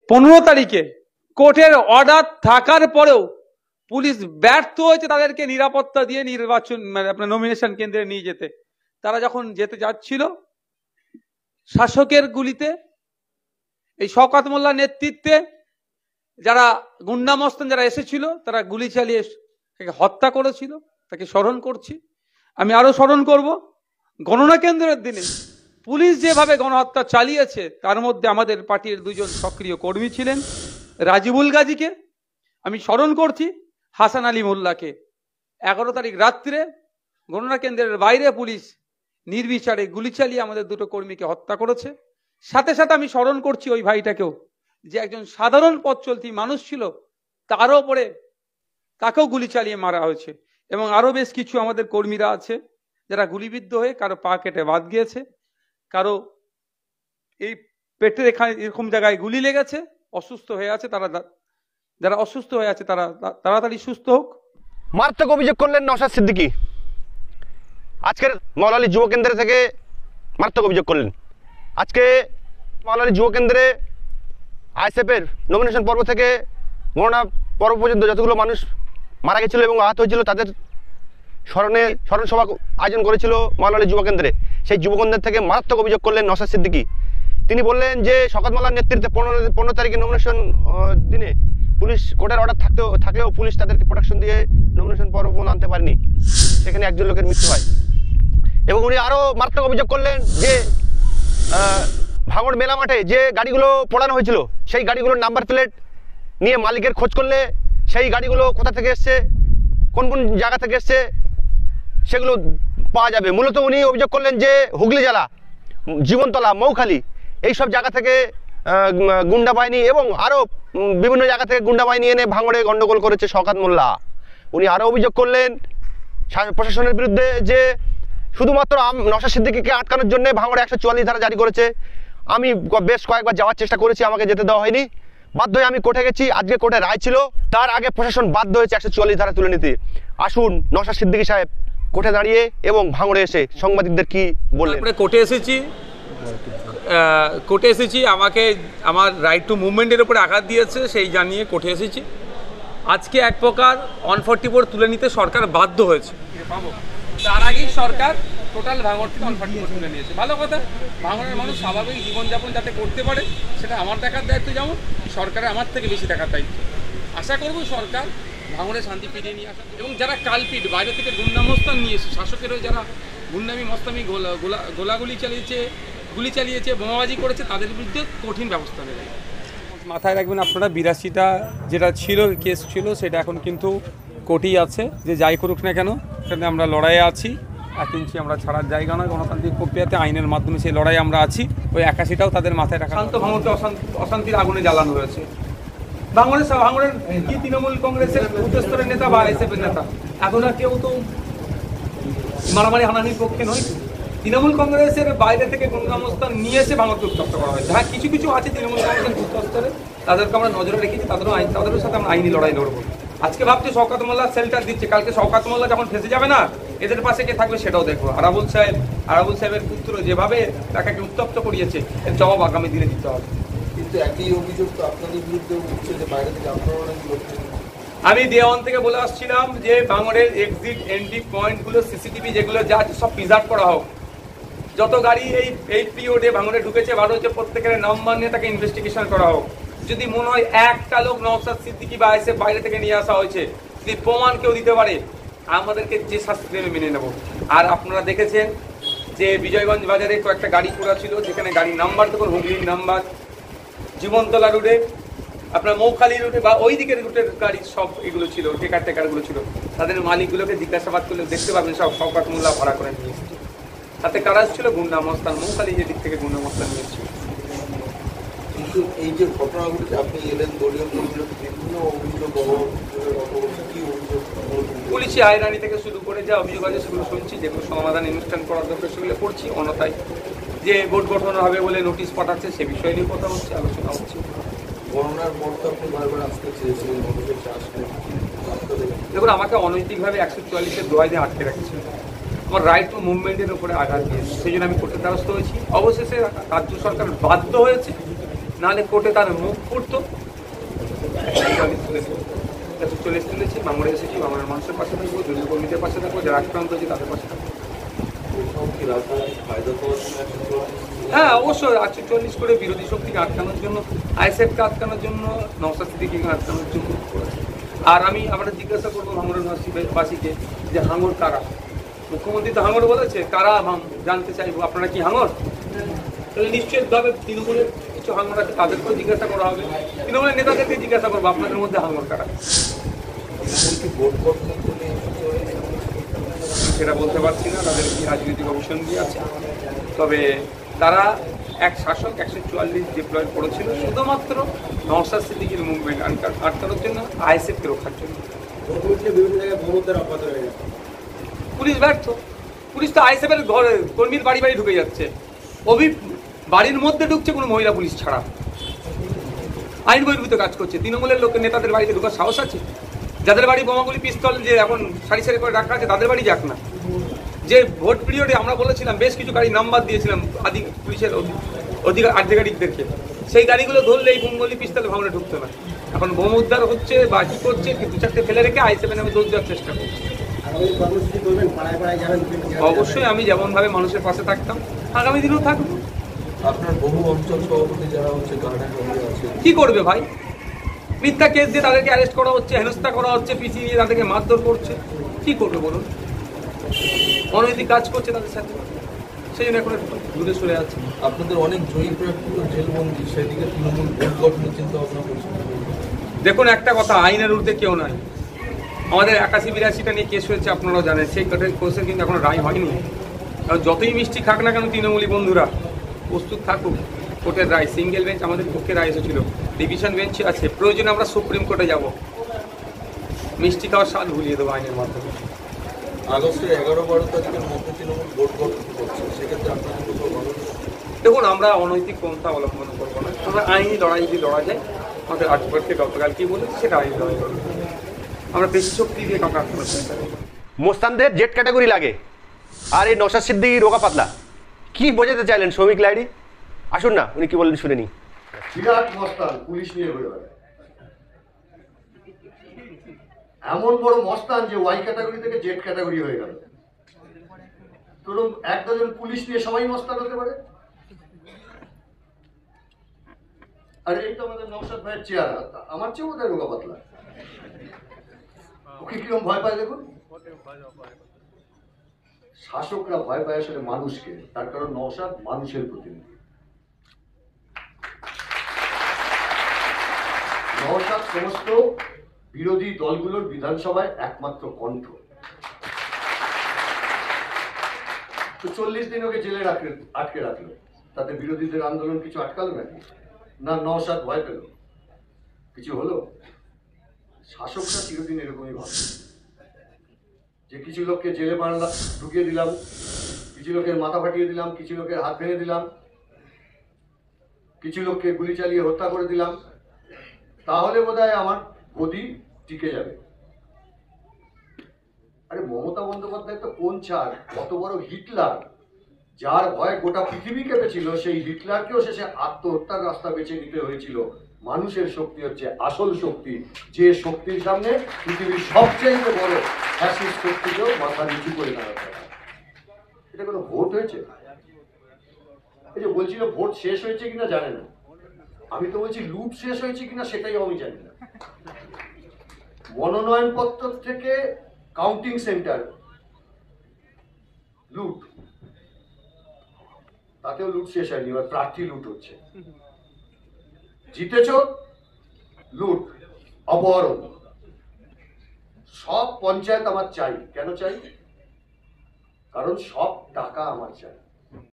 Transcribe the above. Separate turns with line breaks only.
15 তারিখে কোর্টের অর্ডার থাকার পরেও পুলিশ ব্যর্থ হয়েছে তাদেরকে নিরাপত্তা দিয়ে নির্বাচন আপনার নমিনেশন কেন্দ্রে নিয়ে যেতে। তারা যখন যেতে যাচ্ছিল শাসকের গুলিতে এই শওকত মোল্লার নেতৃত্বে যারা গুন্ডা মস্তান যারা এসেছিল তারা গুলি চালিয়ে তাকে হত্যা করেছিল। তাকে স্মরণ করছি। আমি আরো স্মরণ করব, গণনা কেন্দ্রের দিনে পুলিশ যেভাবে গণহত্যা চালিয়েছে তার মধ্যে আমাদের পার্টির দুজন সক্রিয় কর্মী ছিলেন, রাজিবুল গাজীকে আমি স্মরণ করছি, হাসান আলী মোল্লাকে। 11 তারিখ রাত্রে গণনা কেন্দ্রের বাইরে পুলিশ নির্বিচারে গুলি চালিয়ে আমাদের দুটো কর্মীকে হত্যা করেছে। সাথে সাথে আমি স্মরণ করছি ওই ভাইটাকেও, যে একজন সাধারণ পথ চলতি মানুষ ছিল, তারও উপরে তাকেও গুলি চালিয়ে মারা হয়েছে। এবং আরো বেশ কিছু আমাদের কর্মীরা আছে যারা গুলিবিদ্ধ হয়ে কারো পা কেটে বাদ গিয়েছে, কারো এই পেটের এরকম জায়গায় গুলি লেগেছে, অসুস্থ হয়ে আছে। তারা যারা অসুস্থ হয়ে আছে তারা তাড়াতাড়ি সুস্থ হোক।
মারাত্মক অভিযোগ করলেন নওশাদ সিদ্দিকী। আজকের মৌলালী যুব কেন্দ্র থেকে মারাত্মক অভিযোগ করলেন। আজকে মৌলালী যুব কেন্দ্রে আইএসএফের নমিনেশন পর্ব থেকে গণনা পর্ব পর্যন্ত যতগুলো মানুষ মারা গেছিল এবং আহত হয়েছিল তাদের স্মরণ সভা আয়োজন করেছিল মৌলালী যুব কেন্দ্রে। সেই যুব কেন্দ্র থেকে মারাত্মক অভিযোগ করলেন নওশাদ সিদ্দিকী। তিনি বললেন যে শওকত মোল্লার নেতৃত্বে 15 তারিখে নমিনেশন দিনে পুলিশ কোর্টের অর্ডার থাকলেও পুলিশ তাদেরকে প্রোটেকশন দিয়ে নমিনেশন পর্ব আনতে পারেনি, সেখানে একজন লোকের মৃত্যু হয়। এবং উনি আরও মারাত্মক অভিযোগ করলেন যে ভাঙড় মেলা মাঠে যে গাড়িগুলো পোড়ানো হয়েছিল সেই গাড়িগুলোর নাম্বার প্লেট নিয়ে মালিকের খোঁজ করলে সেই গাড়িগুলো কোথা থেকে এসছে, কোন কোন জায়গা থেকে এসছে সেগুলো পাওয়া যাবে। মূলত উনি অভিযোগ করলেন যে হুগলি জেলা, জীবনতলা, মৌখালী এইসব জায়গা থেকে গুন্ডা বাহিনী এবং আরও বিভিন্ন জায়গা থেকে গুন্ডা বাহিনী এনে ভাঙড়ে গন্ডগোল করেছে শওকত মোল্লা। উনি আরও অভিযোগ করলেন প্রশাসনের বিরুদ্ধে যে শুধুমাত্র নওশাদ সিদ্দিকীকে আটকানোর জন্য ভাঙড়ে 144 ধারা জারি করেছে। আমি বেশ কয়েকবার যাওয়ার চেষ্টা করেছি, আমাকে যেতে দেওয়া হয়নি, বাধ্য হয়ে আমি কোর্টে গেছি। আজকে কোর্টে রায় ছিল, তার আগে প্রশাসন বাধ্য হয়েছে 144 ধারা তুলে নিতে। আসুন নওশাদ সিদ্দিকী সাহেব কোর্টে দাঁড়িয়ে এবং ভাঙড়ে এসে সাংবাদিকদের কি বললেন।
কোর্টে এসেছি আমাকে আমার রাইট টু মুভমেন্টের উপরে আঘাত দিয়েছে সেই জানিয়ে কোর্টে এসেছি। আজকে এক প্রকার 144 তুলে নিতে সরকার বাধ্য হয়েছে। তার আগেই সরকার টোটাল ভাঙড় থেকে 144 তুলে নিয়েছে। ভালো কথা, ভাঙড়ের মানুষ স্বাভাবিক জীবনযাপন যাতে করতে পারে সেটা আমার দেখার দায়িত্ব, যেমন সরকারের আমার থেকে বেশি দেখার দায়িত্ব। আশা করব সরকার ভাঙড়ে শান্তি ফিরিয়ে নিয়ে আসা এবং যারা কালপিট বাইরে থেকে গুন্ডা মস্তান নিয়ে এসে শাসকেরও যারা গুন্ডামি মস্তামি গোলাগুলি গুলি চালিয়েছে, বোমাবাজি করেছে, তাদের বিরুদ্ধে কঠিন ব্যবস্থা নেবে। মাথায় রাখবেন আপনারা, 82টা যেটা ছিল কেস ছিল সেটা এখন কিন্তু কোর্টেই আছে। যে যাই করুক না কেন সেখানে আমরা লড়াইয়ে আছি। 1 ইঞ্চি আমরা ছাড়ার জায়গা নয়। গণতান্ত্রিক প্রক্রিয়াতে আইনের মাধ্যমে সেই লড়াই আমরা আছি। ওই 81টাও তাদের মাথায় রাখা। শান্ত ভাঙড়কে অশান্তির আগুনে জ্বালানো হয়েছে। ভাঙড়ের কি তৃণমূল কংগ্রেসের উচ্চস্তরের নেতা বা আইএসএফের নেতা এখন আর কেউ তো মারামারি হানাহানির পক্ষে নয়। তৃণমূল কংগ্রেসের বাইরে থেকে গুন্ডামস্তান নিয়ে এসে ভাঙড়কে উত্তপ্ত করা হয়েছে। হ্যাঁ, কিছু কিছু আছে তৃণমূল কংগ্রেসের উচ্চস্তরে, তাদেরকে আমরা নজরে রেখেছি, তাদের সাথে আমরা আইনি লড়াই লড়বো। আজকে ভাবছি শওকত মোল্লা শেল্টার দিচ্ছে, কালকে শওকত মোল্লা যখন ফেসে যাবে না, এদের পাশে কে থাকবে সেটাও দেখবো। আরাবুল সাহেবের পুত্র যেভাবে তাকে উত্তপ্ত করিয়েছে এর জবাব আগামী দিনে দিতে হবে।
কিন্তু একই অভিযোগ তো আপনাদের বিরুদ্ধে উঠছে যে বাইরে থেকে আপনারা অনেক লোক।
আমি দেওয়ান থেকে বলে আসছিলাম যে ভাঙড়ের এক্সিট এন্ট্রি পয়েন্টগুলো সিসিটিভি যেগুলো যা সব প্রিজার্ভ করা হোক। যত গাড়ি এই পিরিয়ডে ভাঙড়ে ঢুকেছে বার হচ্ছে প্রত্যেকের নাম্বার নিয়ে তাকে ইনভেস্টিগেশন করা হোক। যদি মনে হয় একটা লোক নওশাদ সিদ্দিকী বা আইএসএফ বাইরে থেকে নিয়ে আসা হয়েছে, যদি প্রমাণ কেউ দিতে পারে আমাদেরকে যে শাস্তি দেবে মেনে নেব। আর আপনারা দেখেছেন যে বিজয়গঞ্জ বাজারে কয়েকটা গাড়ি পোড়া ছিল, যেখানে গাড়ির নাম্বার তখন হুগলির নাম্বার, জীবনতলা রুটে, আপনার মৌখালী রুটে বা ওই দিকের রুটের গাড়ি সব এগুলো ছিল, টেকারগুলো ছিল। তাদের মালিকগুলোকে জিজ্ঞাসাবাদ করলে দেখতে পাবেন সব শওকত মোল্লা ভাড়া করে নিয়ে এসেছে। তাতে কারা ছিল গুন্ডা মস্তান, মৌখালী যে দিক থেকে গুন্ডা মস্তান নিয়ে এসেছিল।
কিন্তু এই যে ঘটনাগুলিতে আপনি এলেন দলীয় বিভিন্ন অভিযোগ,
পুলিশি আইরানি থেকে শুরু করে যা অভিযোগ আছে সেগুলো শুনছি, যেগুলো সমাধান অনুষ্ঠান করার দরকার সেগুলো করছি। অন্যথায় যে বোর্ড গঠন হবে বলে নোটিশ পাঠাচ্ছে সে বিষয় নিয়ে কথা হচ্ছে, আলোচনা হচ্ছে।
গণনার পর তো আপনি বারবার আসতে চেয়েছিলেন,
দেখুন আমাকে অনৈতিকভাবে 144-এর দোহাই দিয়ে আটকে রাখছে, আমার রাইট টু মুভমেন্টের উপরে আঘাত দিয়েছে, সেই জন্য আমি কোর্টের দ্বারস্থ হয়েছি। অবশেষে রাজ্য সরকার বাধ্য হয়েছে নাহলে কোর্টে তার মুখ পড়তো। 144 তুলেছি, মামুরে এসেছি, মামুরের মানুষের পাশে থাকবো, দুর্নীতিকর্মীদের পাশে থাকবো, যারা আক্রান্ত হয়েছে তাদের পাশে থাকবো। হ্যাঁ অবশ্যই 144 করে বিরোধী শক্তিকে আটকানোর জন্য, আইএসএফকে আটকানোর জন্য, নওশাদ সিদ্দিকীকে আটকানোর জন্য করেছে। আর আমরা জিজ্ঞাসা করবো ভাঙড়ের বাসীকে যে হাঙর কারা। মুখ্যমন্ত্রী তো হাঙর বলেছে, কারা জানতে চাইবো আপনারা কি হাঙর? তাহলে নিশ্চিতভাবে তৃণমূলের কিছু হাঙর আছে, তাদেরকেও জিজ্ঞাসা করা হবে, তৃণমূলের নেতাদেরকে জিজ্ঞাসা করবো আপনাদের মধ্যে হাঙর কারা। সেটা বলতে পারছি না, তাদের কি রাজনৈতিক অবসান দিয়ে আছে। তবে তারা এক শাসক 144 ডিপ্লয় করেছিল শুধুমাত্র নওশাদ সিদ্দিকীর মুভমেন্ট আটকানোর জন্য, আইএসএফকে রক্ষার জন্য। পুলিশ ব্যর্থ। পুলিশ তো আইএসএফের ঘরে কর্মীর বাড়ি বাড়ি ঢুকে যাচ্ছে, বাড়ির মধ্যে ঢুকছে কোনো মহিলা পুলিশ ছাড়া, আইন বহির্ভূত কাজ করছে। তৃণমূলের লোকের নেতাদের বাড়িতে ঢোকার সাহস আছে? যাদের বাড়ি বোমাগুলি পিস্তল যে এখন সারি সারি করে রাখা আছে তাদের বাড়ি যাক না। যে ভোট পিরিয়ডে আমরা বলেছিলাম, বেশ কিছু গাড়ি নাম্বার দিয়েছিলাম পুলিশের আধিকারিকদেরকে, সেই গাড়িগুলো ধরলে এই বোমগুলি পিস্তলে ভাঙলে ঢুকতো না। এখন বোম উদ্ধার হচ্ছে বা কি করছে, 2-4টে ফেলে রেখে আইএসএফ নামে দৌড় দেওয়ার চেষ্টা করছে। অবশ্যই আমি যেমনভাবে মানুষের পাশে থাকতাম আগামী দিনেও থাকবো।
আপনার বহু অঞ্চল সভাপতি যারা হচ্ছে
কি করবে ভাই? মিথ্যা কেস দিয়ে তাদেরকে অ্যারেস্ট করা হচ্ছে, হেনস্থা করা হচ্ছে, পিছিয়ে নিয়ে তাদেরকে মারধর করছে, কি করবে বলুন? অনৈতিক কাজ করছে তাদের সাথে, সেই জন্য এখন একটু দূরে সরে আছে।
আপনাদের অনেক জয়ী প্রার্থীরা জেলবন্দি, সেদিকে তৃণমূল ভোট গঠনের চিন্তা ভাবনা করছে।
দেখুন একটা কথা, আইনের ঊর্ধ্বে কেউ নাই। আমাদের 81-82টা নিয়ে কেস হয়েছে, আপনারাও জানেন, সেই কেসের কিন্তু এখনো রায় হয়নি। কারণ যতই মিষ্টি খাক না কেন তৃণমূলী বন্ধুরা প্রস্তুত থাকুক, কোর্টের রায়, সিঙ্গেল বেঞ্চ আমাদের পক্ষে রায় এসেছিল, ডিভিশন বেঞ্চে আছে, প্রয়োজনে আমরা সুপ্রিম কোর্টে যাব, মিষ্টি খাওয়ার স্বাদ ভুলিয়ে দেবো আইনের মাধ্যমে।
আগস্টের 11-12 তারিখের মধ্যে তৃণমূল ভোট গঠন করছে, সেক্ষেত্রে আপনাদের কোথাও ভালো?
দেখুন আমরা অনৈতিক পন্থা অবলম্বন করবো না, আমরা আইনি লড়াই যদি লড়া যায়, আমাদের আজকে গতকাল কি বলেছে সেটা আইনি লড়াই করবো, আমরা বেশি শক্তি দিয়ে কাউকে আক্রমণ করতে পারি।
মোস্তানদের জেড ক্যাটাগরি লাগে, আর এই নওশাদ সিদ্দিকী রোগা পাতলা। কি বোঝাতে চাইলেন শ্রমিক লাইডি? আসুন না, উনি কি বললেন শুনে নি।
বিরাট মস্তান, পুলিশ নিয়ে ঘুরে বেড়ায়। এমন বড় মস্তান যে ওয়াই ক্যাটাগরি থেকে জেড ক্যাটাগরি হয়ে গেল। ধরুন 1 ডজন পুলিশ নিয়ে সবাই মস্তান হতে পারে। আর এই তো আমাদের নওশাদ ভাইয়ের চেহারা, আমার চেয়েও ওদের রোগা পাতলা। ওকে কিরকম ভয় পায় দেখুন। শাসকরা ভয় পায় আসলে মানুষকে, তার কারণ নওশাদ মানুষের প্রতিনিধি। নওশাদ সমস্ত বিরোধী দলগুলোর বিধানসভায় একমাত্র কণ্ঠ। তো 40 দিন ওকে জেলে আটকে রাখলো, তাতে বিরোধীদের আন্দোলন কিছু আটকালো নাকি? না নওশাদ ভয় পেল? কিছু হলো? শাসকরা চিরদিন এরকমই ভাবে যে কিছু লোককে জেলে ঢুকিয়ে দিলাম, কিছু লোকের মাথা ফাটিয়ে দিলাম, কিছু লোকের হাত ভেঙে দিলাম, কিছু লোককে গুলি চালিয়ে হত্যা করে দিলাম, তাহলে বোধহয় আমার গদি টিকে যাবে। আরে মমতা বন্দ্যোপাধ্যায় তো কোন ছাড়, কত বড় হিটলার, যার ভয়ে গোটা পৃথিবী কেঁপেছিল, সেই হিটলারকেও শেষে আত্মহত্যার রাস্তা বেছে নিতে হয়েছিল। মানুষের শক্তি হচ্ছে আসল শক্তি, যে শক্তির সামনে পৃথিবীর সবচেয়ে বড় ফ্যাসিস্ট শক্তিকেও মাথা নিচু করে দাঁড়াতে হয়। এটা কোনো ভোট হয়েছে? এই যে বলছিল ভোট শেষ হয়েছে কিনা জানে না, আমি তো বলছি লুট শেষ হয়েছে কিনা সেটাই আমি জানি না। মনোনয়নপত্র থেকে কাউন্টিং সেন্টার লুট, তাতেও লুট শেষ হয়নি, এবার প্রার্থী লুট হচ্ছে। জিতেছ, লুট, অপহরণ। সব পঞ্চায়েত আমার চাই। কেন চাই? কারণ সব টাকা আমার চাই।